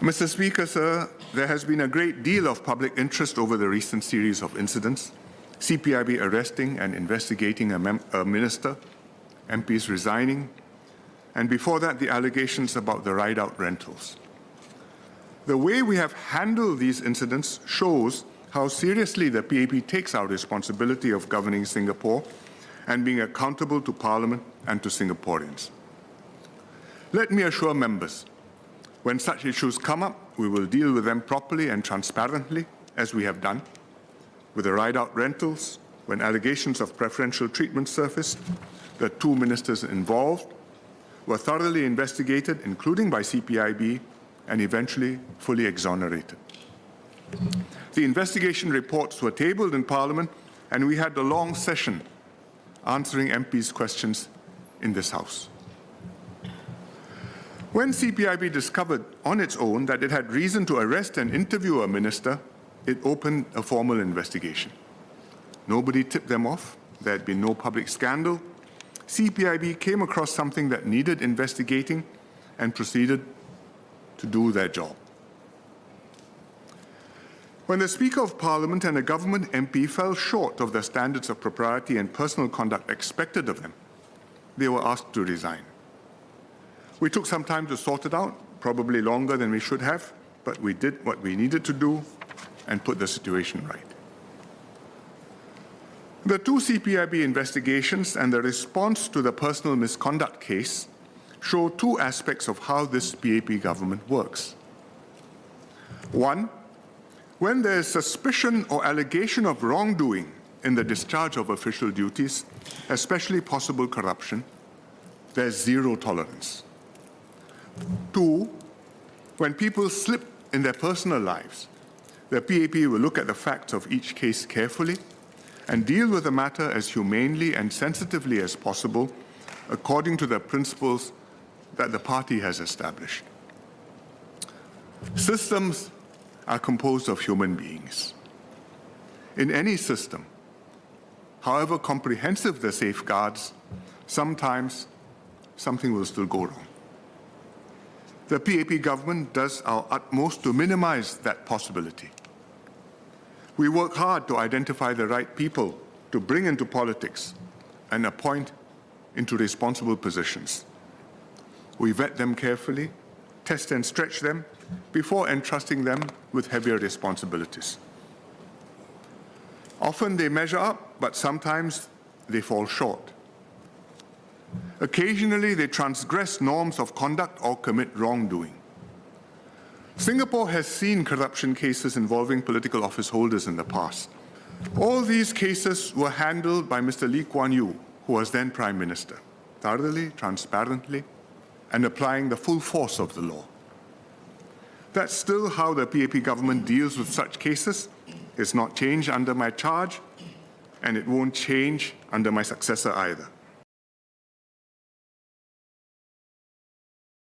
Mr. Speaker, sir, there has been a great deal of public interest over the recent series of incidents, CPIB arresting and investigating a minister, MPs resigning, and before that, the allegations about the ride-out rentals. The way we have handled these incidents shows how seriously the PAP takes our responsibility of governing Singapore and being accountable to Parliament and to Singaporeans. Let me assure members, when such issues come up, we will deal with them properly and transparently, as we have done. With the ride-out rentals, when allegations of preferential treatment surfaced, the two ministers involved were thoroughly investigated, including by CPIB, and eventually fully exonerated. The investigation reports were tabled in Parliament, and we had a long session answering MPs' questions in this House. When CPIB discovered on its own that it had reason to arrest and interview a minister, it opened a formal investigation. Nobody tipped them off. There had been no public scandal. CPIB came across something that needed investigating and proceeded to do their job. When the Speaker of Parliament and a government MP fell short of the standards of propriety and personal conduct expected of them, they were asked to resign. We took some time to sort it out, probably longer than we should have, but we did what we needed to do and put the situation right. The two CPIB investigations and the response to the personal misconduct case show two aspects of how this PAP government works. One, when there is suspicion or allegation of wrongdoing in the discharge of official duties, especially possible corruption, there's zero tolerance. Two, when people slip in their personal lives, the PAP will look at the facts of each case carefully and deal with the matter as humanely and sensitively as possible according to the principles that the party has established. Systems are composed of human beings. In any system, however comprehensive the safeguards, sometimes something will still go wrong. The PAP government does our utmost to minimize that possibility. We work hard to identify the right people to bring into politics and appoint into responsible positions. We vet them carefully, test and stretch them before entrusting them with heavier responsibilities. Often they measure up, but sometimes they fall short. Occasionally, they transgress norms of conduct or commit wrongdoing. Singapore has seen corruption cases involving political office holders in the past. All these cases were handled by Mr. Lee Kuan Yew, who was then Prime Minister, thoroughly, transparently, and applying the full force of the law. That's still how the PAP government deals with such cases. It's not changed under my charge, and it won't change under my successor either.